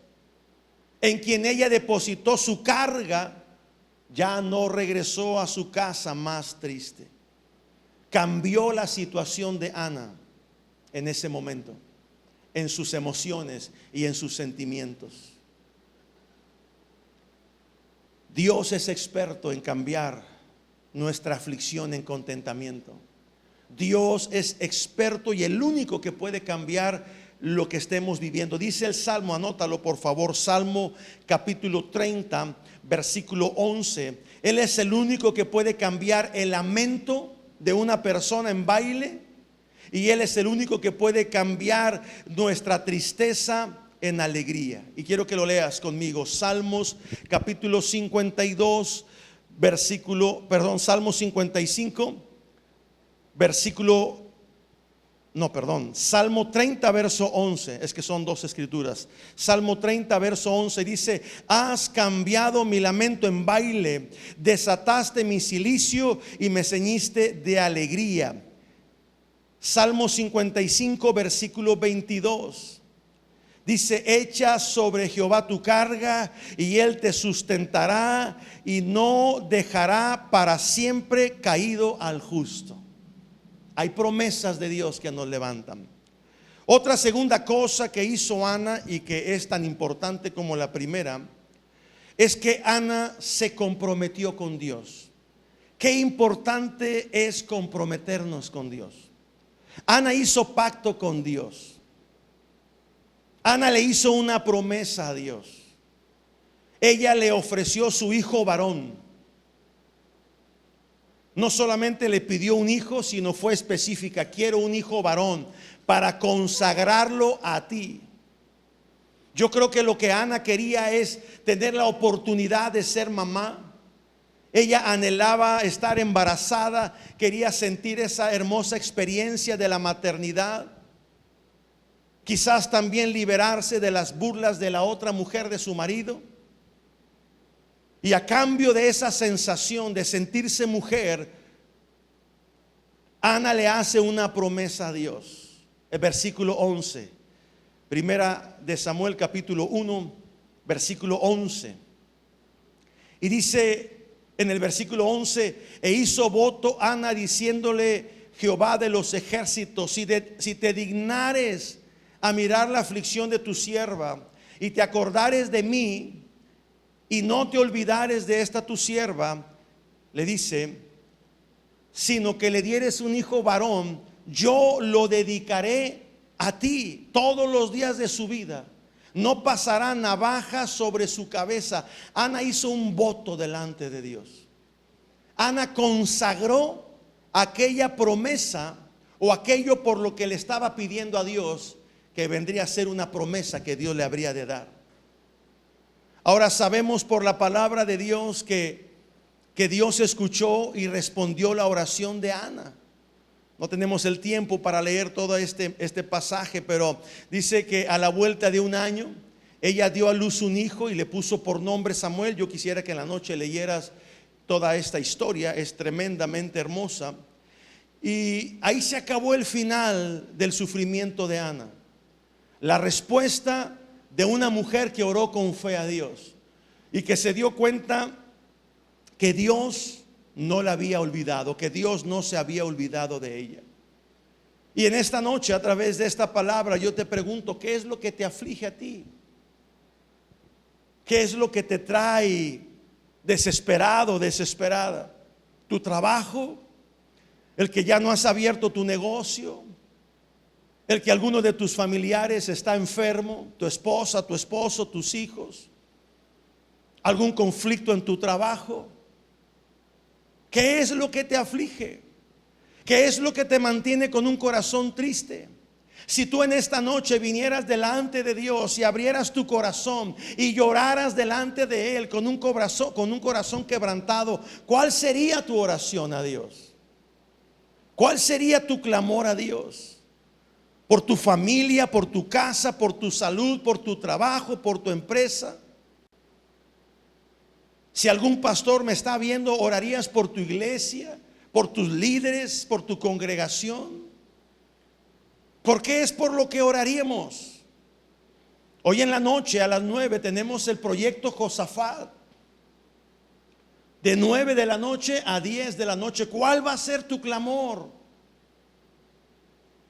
en quien ella depositó su carga, ya no regresó a su casa más triste. Cambió la situación de Ana en ese momento, en sus emociones y en sus sentimientos. Dios es experto en cambiar nuestra aflicción en contentamiento. Dios es experto y el único que puede cambiar lo que estemos viviendo. Dice el Salmo, anótalo por favor, Salmo capítulo 30, versículo 11. Él es el único que puede cambiar el lamento de una persona en baile, y Él es el único que puede cambiar nuestra tristeza en alegría. Y quiero que lo leas conmigo. Salmos capítulo 52 Salmo 55 Salmo 30 verso 11. Es que son dos escrituras. Salmo 30 verso 11 dice: has cambiado mi lamento en baile, desataste mi cilicio y me ceñiste de alegría. Salmo 55 versículo 22 dice: echa sobre Jehová tu carga y Él te sustentará y no dejará para siempre caído al justo. Hay promesas de Dios que nos levantan. Otra segunda cosa que hizo Ana, y que es tan importante como la primera, es que Ana se comprometió con Dios. Qué importante es comprometernos con Dios. Ana hizo pacto con Dios. Ana le hizo una promesa a Dios. Ella le ofreció su hijo varón. No solamente le pidió un hijo, sino fue específica: quiero un hijo varón para consagrarlo a ti. Yo creo que lo que Ana quería es tener la oportunidad de ser mamá. Ella anhelaba estar embarazada, quería sentir esa hermosa experiencia de la maternidad. Quizás también liberarse de las burlas de la otra mujer de su marido. Y a cambio de esa sensación de sentirse mujer, Ana le hace una promesa a Dios. El versículo 11, primera de Samuel capítulo 1, versículo 11. Y dice en el versículo 11: e hizo voto Ana diciéndole Jehová de los ejércitos, si te dignares a mirar la aflicción de tu sierva, y te acordares de mí, y no te olvidares de esta tu sierva, le dice, sino que le dieres un hijo varón, yo lo dedicaré a ti todos los días de su vida. No pasará navaja sobre su cabeza. Ana hizo un voto delante de Dios. Ana consagró aquella promesa o aquello por lo que le estaba pidiendo a Dios, que vendría a ser una promesa que Dios le habría de dar. Ahora sabemos por la palabra de Dios que Dios escuchó y respondió la oración de Ana. No tenemos el tiempo para leer todo este pasaje, pero dice que a la vuelta de un año ella dio a luz un hijo y le puso por nombre Samuel. Yo quisiera que en la noche leyeras toda esta historia, es tremendamente hermosa. Y ahí se acabó el final del sufrimiento de Ana. La respuesta de una mujer que oró con fe a Dios y que se dio cuenta que Dios no la había olvidado, que Dios no se había olvidado de ella. Y en esta noche, a través de esta palabra, yo te pregunto, ¿qué es lo que te aflige a ti? ¿Qué es lo que te trae desesperado, desesperada? ¿Tu trabajo? ¿El que ya no has abierto tu negocio? ¿El que alguno de tus familiares está enfermo? ¿Tu esposa, tu esposo, tus hijos? ¿Algún conflicto en tu trabajo? ¿Qué es lo que te aflige? ¿Qué es lo que te mantiene con un corazón triste? Si tú en esta noche vinieras delante de Dios y abrieras tu corazón y lloraras delante de Él con un corazón quebrantado, ¿cuál sería tu oración a Dios? ¿Cuál sería tu clamor a Dios? Por tu familia, por tu casa, por tu salud, por tu trabajo, por tu empresa. Si algún pastor me está viendo, ¿orarías por tu iglesia, por tus líderes, por tu congregación? Porque es por lo que oraríamos. Hoy en la noche a las 9 tenemos el proyecto Josafat. De 9 de la noche a 10 de la noche. ¿Cuál va a ser tu clamor?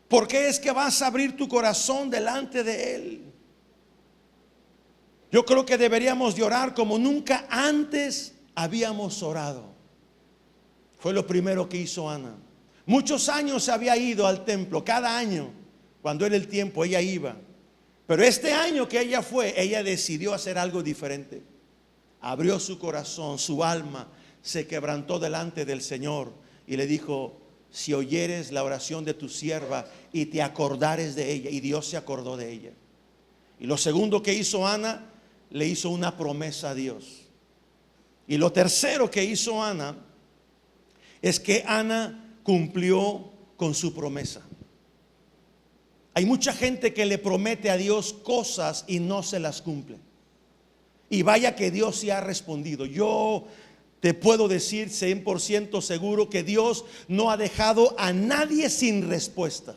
¿Por qué es que vas a abrir tu corazón delante de Él? Yo creo que deberíamos de orar como nunca antes habíamos orado. Fue lo primero que hizo Ana. Muchos años se había ido al templo, cada año, cuando era el tiempo, ella iba. Pero este año que ella fue, ella decidió hacer algo diferente. Abrió su corazón, su alma, se quebrantó delante del Señor y le dijo: si oyeres la oración de tu sierva y te acordares de ella. Y Dios se acordó de ella. Y lo segundo que hizo Ana, le hizo una promesa a Dios. Y lo tercero que hizo Ana es que Ana cumplió con su promesa. Hay mucha gente que le promete a Dios cosas y no se las cumple. Y vaya que Dios sí ha respondido. Yo te puedo decir 100% seguro que Dios no ha dejado a nadie sin respuesta.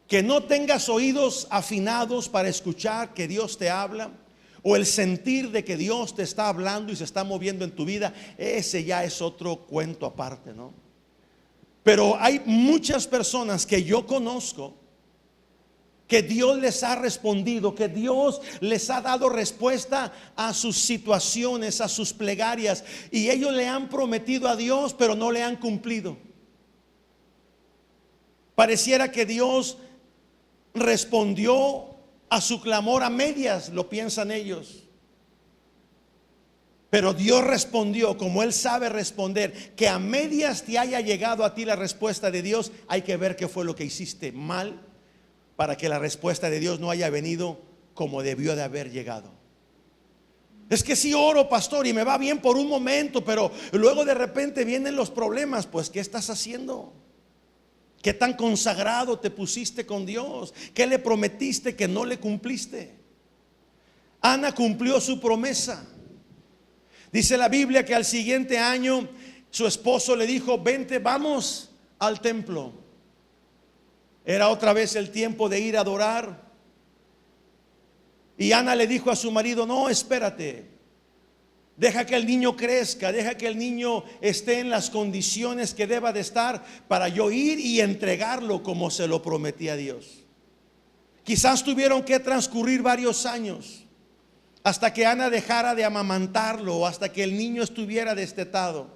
Que no tengas oídos afinados para escuchar que Dios te habla, o el sentir de que Dios te está hablando y se está moviendo en tu vida, ese ya es otro cuento aparte, ¿no? Pero hay muchas personas que yo conozco que Dios les ha respondido, que Dios les ha dado respuesta a sus situaciones, a sus plegarias, y ellos le han prometido a Dios, pero no le han cumplido. Pareciera que Dios respondió a su clamor a medias, lo piensan ellos. Pero Dios respondió como Él sabe responder. Que a medias te haya llegado a ti la respuesta de Dios, hay que ver qué fue lo que hiciste mal para que la respuesta de Dios no haya venido como debió de haber llegado. Es que si oro, pastor, y me va bien por un momento, pero luego de repente vienen los problemas. Pues ¿qué estás haciendo? ¿Qué tan consagrado te pusiste con Dios? ¿Qué le prometiste que no le cumpliste? Ana cumplió su promesa. Dice la Biblia que al siguiente año su esposo le dijo: vente, vamos al templo. Era otra vez el tiempo de ir a adorar. Y Ana le dijo a su marido: no, espérate, deja que el niño crezca, deja que el niño esté en las condiciones que deba de estar para yo ir y entregarlo como se lo prometí a Dios. Quizás tuvieron que transcurrir varios años hasta que Ana dejara de amamantarlo, o hasta que el niño estuviera destetado.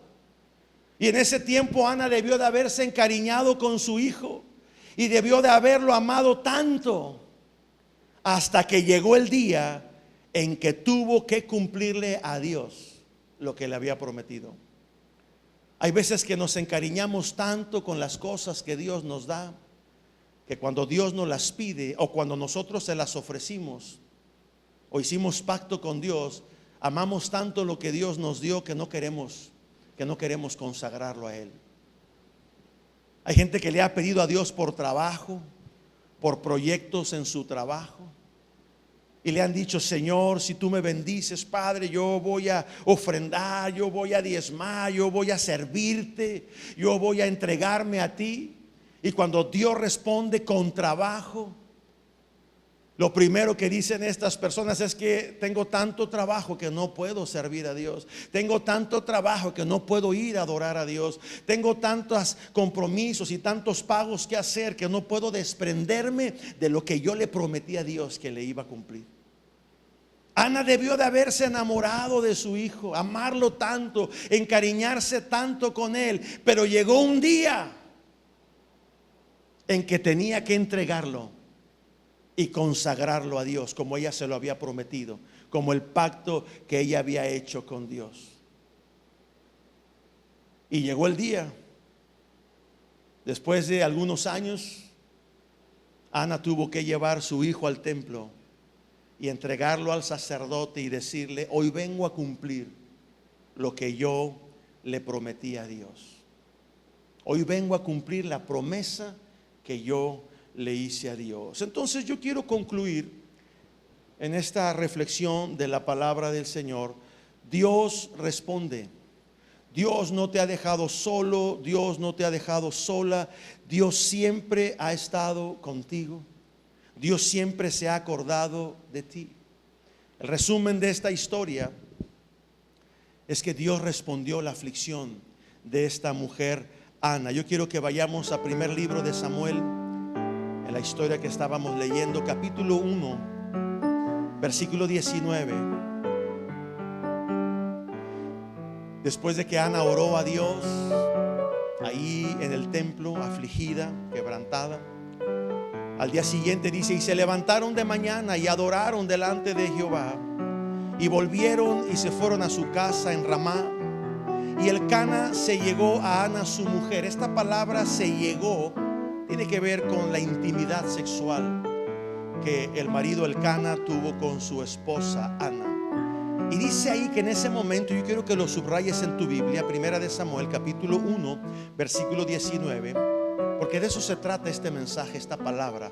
Y en ese tiempo Ana debió de haberse encariñado con su hijo y debió de haberlo amado tanto, hasta que llegó el día en que tuvo que cumplirle a Dios lo que le había prometido. Hay veces que nos encariñamos tanto con las cosas que Dios nos da, que cuando Dios nos las pide, o cuando nosotros se las ofrecimos o hicimos pacto con Dios, amamos tanto lo que Dios nos dio que no queremos consagrarlo a Él. Hay gente que le ha pedido a Dios por trabajo, por proyectos en su trabajo, y le han dicho: Señor, si tú me bendices, Padre, yo voy a ofrendar, yo voy a diezmar, yo voy a servirte, yo voy a entregarme a ti. Y cuando Dios responde con trabajo, lo primero que dicen estas personas es que tengo tanto trabajo que no puedo servir a Dios. Tengo tanto trabajo que no puedo ir a adorar a Dios. Tengo tantos compromisos y tantos pagos que hacer que no puedo desprenderme de lo que yo le prometí a Dios que le iba a cumplir. Ana debió de haberse enamorado de su hijo, amarlo tanto, encariñarse tanto con él. Pero llegó un día en que tenía que entregarlo y consagrarlo a Dios como ella se lo había prometido, como el pacto que ella había hecho con Dios. Y llegó el día. Después de algunos años, Ana tuvo que llevar su hijo al templo y entregarlo al sacerdote y decirle: hoy vengo a cumplir lo que yo le prometí a Dios. Hoy vengo a cumplir la promesa que yo le hice a Dios. Entonces yo quiero concluir en esta reflexión de la palabra del Señor. Dios responde. Dios no te ha dejado solo, Dios no te ha dejado sola. Dios siempre ha estado contigo. Dios siempre se ha acordado de ti. El resumen de esta historia es que Dios respondió la aflicción de esta mujer Ana. Yo quiero que vayamos al primer libro de Samuel, en la historia que estábamos leyendo, capítulo 1, versículo 19. Después de que Ana oró a Dios ahí en el templo, afligida, quebrantada, al día siguiente dice: y se levantaron de mañana y adoraron delante de Jehová, y volvieron y se fueron a su casa en Ramá. Y Elcana se llegó a Ana su mujer. Esta palabra "se llegó" tiene que ver con la intimidad sexual que el marido Elcana tuvo con su esposa Ana. Y dice ahí que en ese momento, yo quiero que lo subrayes en tu Biblia, primera de Samuel, capítulo 1, versículo 19, porque de eso se trata este mensaje, esta palabra.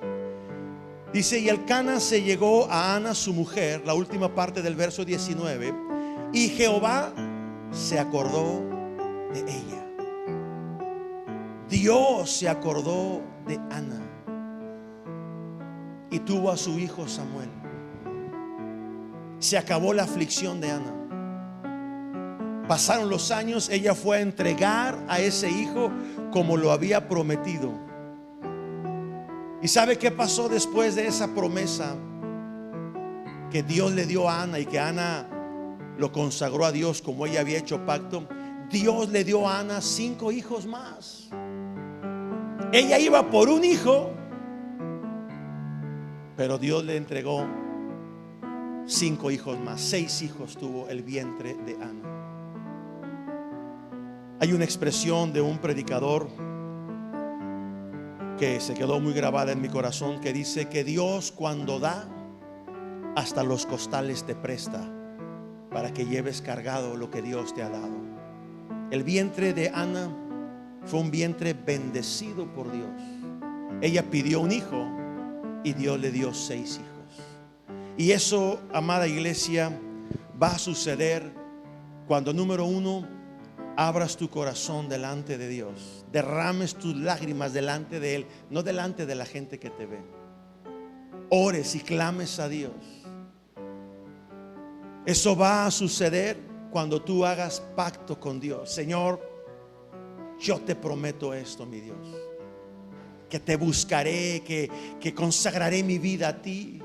Dice: y Elcana se llegó a Ana su mujer, la última parte del verso 19, y Jehová se acordó de ella. Dios se acordó de Ana y tuvo a su hijo Samuel. Se acabó la aflicción de Ana. Pasaron los años, ella fue a entregar a ese hijo como lo había prometido. ¿Y sabe qué pasó después de esa promesa que Dios le dio a Ana y que Ana lo consagró a Dios como ella había hecho pacto? Dios le dio a Ana 5 hijos más. Ella iba por un hijo, pero Dios le entregó 5 hijos más. 6 hijos tuvo el vientre de Ana. Hay una expresión de un predicador que se quedó muy grabada en mi corazón, que dice que Dios, cuando da, hasta los costales te presta para que lleves cargado lo que Dios te ha dado. El vientre de Ana fue un vientre bendecido por Dios. Ella pidió un hijo y Dios le dio 6 hijos. Y eso, amada iglesia, va a suceder cuando número uno, abras tu corazón delante de Dios, derrames tus lágrimas delante de Él, no delante de la gente que te ve. Ores y clames a Dios. Eso va a suceder cuando tú hagas pacto con Dios. Señor, yo te prometo esto, mi Dios, que te buscaré, que consagraré mi vida a ti,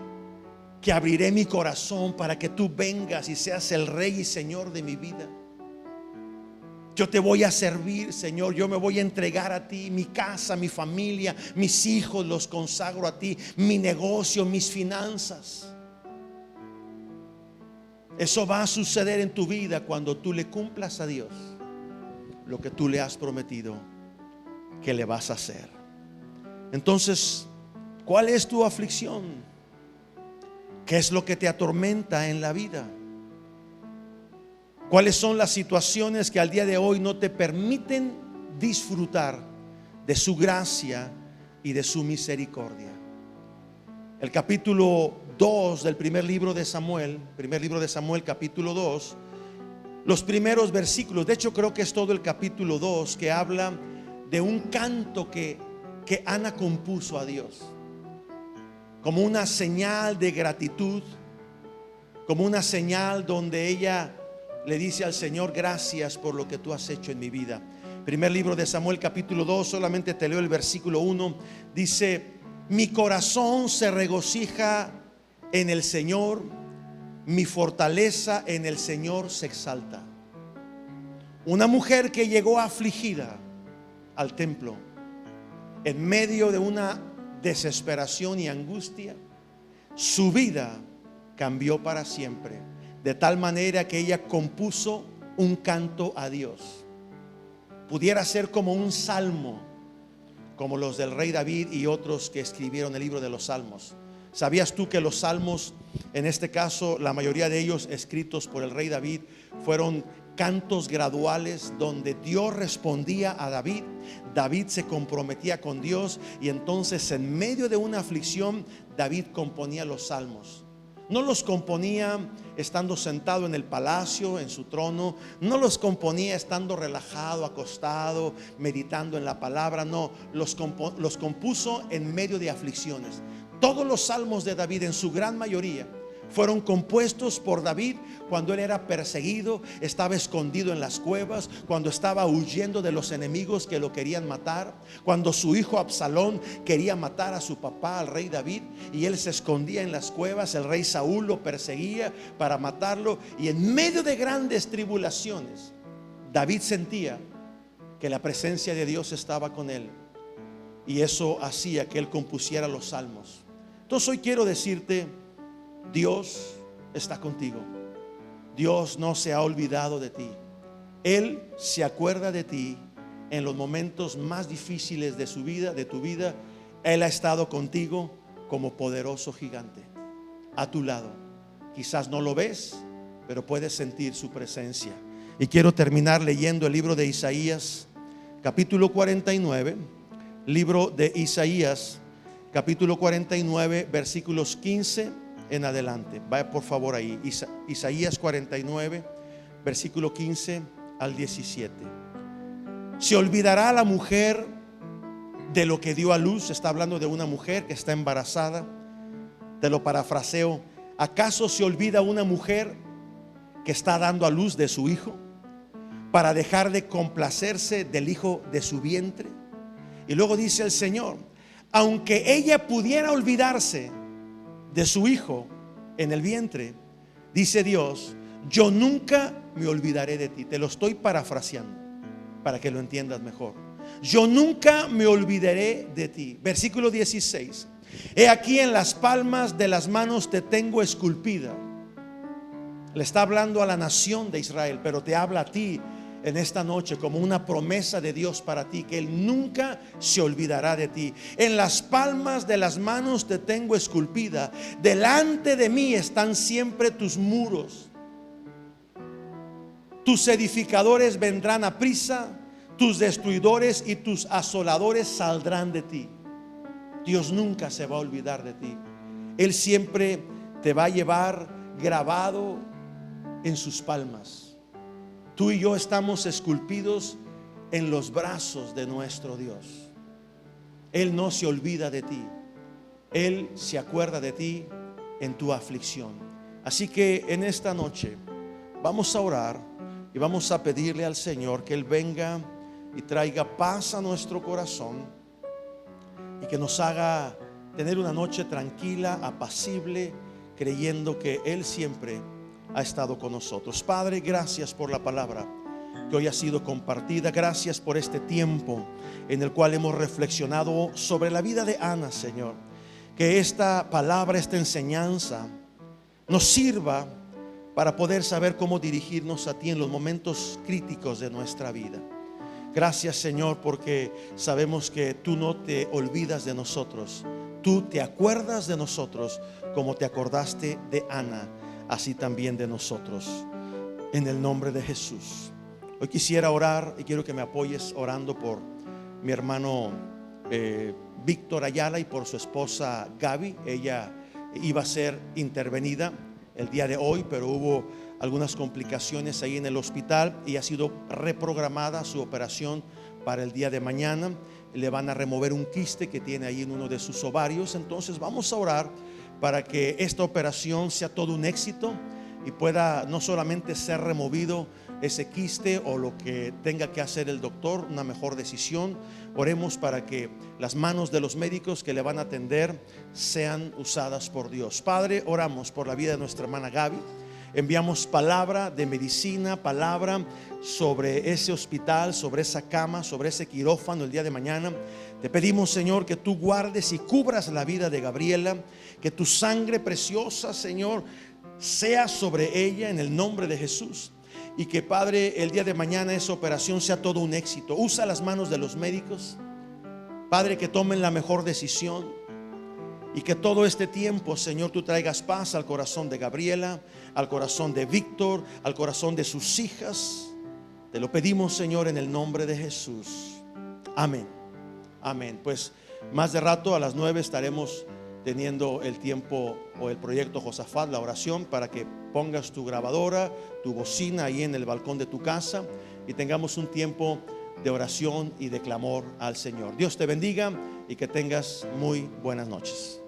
que abriré mi corazón para que tú vengas y seas el Rey y Señor de mi vida. Yo te voy a servir, Señor. Yo me voy a entregar a ti. Mi casa, mi familia, mis hijos los consagro a ti. Mi negocio, mis finanzas. Eso va a suceder en tu vida cuando tú le cumplas a Dios lo que tú le has prometido que le vas a hacer. Entonces, ¿cuál es tu aflicción? ¿Qué es lo que te atormenta en la vida? ¿Cuáles son las situaciones que al día de hoy no te permiten disfrutar de su gracia y de su misericordia? El capítulo 2 del primer libro de Samuel, capítulo 2, los primeros versículos, de hecho creo que es todo el capítulo 2, que habla de un canto que Ana compuso a Dios, como una señal de gratitud, como una señal donde ella le dice al Señor: gracias por lo que tú has hecho en mi vida. Primer libro de Samuel, capítulo 2, solamente te leo el versículo 1. Dice: mi corazón se regocija en el Señor, mi fortaleza en el Señor se exalta. Una mujer que llegó afligida al templo en medio de una desesperación y angustia, su vida cambió para siempre, de tal manera que ella compuso un canto a Dios. Pudiera ser como un salmo, como los del rey David y otros que escribieron el libro de los salmos. ¿Sabías tú que los salmos, en este caso la mayoría de ellos escritos por el rey David, fueron cantos graduales donde Dios respondía a David? David se comprometía con Dios y entonces en medio de una aflicción David componía los salmos. No los componía estando sentado en el palacio, en su trono. No los componía estando relajado, acostado, meditando en la palabra. No, los compuso en medio de aflicciones. Todos los salmos de David, en su gran mayoría, fueron compuestos por David cuando él era perseguido, estaba escondido en las cuevas, cuando estaba huyendo de los enemigos que lo querían matar, cuando su hijo Absalón quería matar a su papá, al rey David, y él se escondía en las cuevas. El rey Saúl lo perseguía para matarlo, y en medio de grandes tribulaciones David sentía que la presencia de Dios estaba con él, y eso hacía que él compusiera los salmos. Entonces hoy quiero decirte: Dios está contigo. Dios no se ha olvidado de ti. Él se acuerda de ti en los momentos más difíciles de su vida, de tu vida. Él ha estado contigo como poderoso gigante a tu lado. Quizás no lo ves, pero puedes sentir su presencia. Y quiero terminar leyendo el libro de Isaías, capítulo 49. Libro de Isaías, capítulo 49, versículos 15 en adelante. Vaya por favor ahí, Isaías 49, versículo 15 al 17. ¿Se olvidará la mujer de lo que dio a luz? Está hablando de una mujer que está embarazada. Te lo parafraseo: ¿acaso se olvida una mujer que está dando a luz de su hijo para dejar de complacerse del hijo de su vientre? Y luego dice el Señor: aunque ella pudiera olvidarse de su hijo en el vientre, dice Dios, yo nunca me olvidaré de ti. Te lo estoy parafraseando para que lo entiendas mejor. Yo nunca me olvidaré de ti. Versículo 16: he aquí en las palmas de las manos te tengo esculpida. Le está hablando a la nación de Israel, pero te habla a ti en esta noche como una promesa de Dios para ti, que Él nunca se olvidará de ti. En las palmas de las manos te tengo esculpida, delante de mí están siempre tus muros. Tus edificadores vendrán a prisa, tus destruidores y tus asoladores saldrán de ti. Dios nunca se va a olvidar de ti. Él siempre te va a llevar grabado en sus palmas. Tú y yo estamos esculpidos en los brazos de nuestro Dios. Él no se olvida de ti. Él se acuerda de ti en tu aflicción. Así que en esta noche vamos a orar y vamos a pedirle al Señor que Él venga y traiga paz a nuestro corazón y que nos haga tener una noche tranquila, apacible, creyendo que Él siempre ha estado con nosotros. Padre, gracias por la palabra que hoy ha sido compartida. Gracias por este tiempo en el cual hemos reflexionado sobre la vida de Ana, Señor. Que esta palabra, esta enseñanza nos sirva para poder saber cómo dirigirnos a ti en los momentos críticos de nuestra vida. Gracias, Señor, porque sabemos que tú no te olvidas de nosotros. Tú te acuerdas de nosotros como te acordaste de Ana, así también de nosotros. En el nombre de Jesús. Hoy quisiera orar y quiero que me apoyes orando por mi hermano Víctor Ayala y por su esposa Gaby. Ella iba a ser intervenida el día de hoy, pero hubo algunas complicaciones ahí en el hospital y ha sido reprogramada su operación para el día de mañana. Le van a remover un quiste que tiene ahí en uno de sus ovarios. Entonces vamos a orar para que esta operación sea todo un éxito y pueda no solamente ser removido ese quiste o lo que tenga que hacer el doctor, una mejor decisión. Oremos para que las manos de los médicos que le van a atender sean usadas por Dios. Padre, oramos por la vida de nuestra hermana Gaby. Enviamos palabra de medicina, palabra sobre ese hospital, sobre esa cama, sobre ese quirófano el día de mañana. Te pedimos, Señor, que tú guardes y cubras la vida de Gabriela, que tu sangre preciosa, Señor, sea sobre ella en el nombre de Jesús. Y que, Padre, el día de mañana esa operación sea todo un éxito. Usa las manos de los médicos, Padre, que tomen la mejor decisión. Y que todo este tiempo, Señor, tú traigas paz al corazón de Gabriela, al corazón de Víctor, al corazón de sus hijas. Te lo pedimos, Señor, en el nombre de Jesús. Amén. Amén. Pues más de rato a las 9 estaremos teniendo el tiempo o el proyecto Josafat, la oración, para que pongas tu grabadora, tu bocina ahí en el balcón de tu casa y tengamos un tiempo de oración y de clamor al Señor. Dios te bendiga y que tengas muy buenas noches.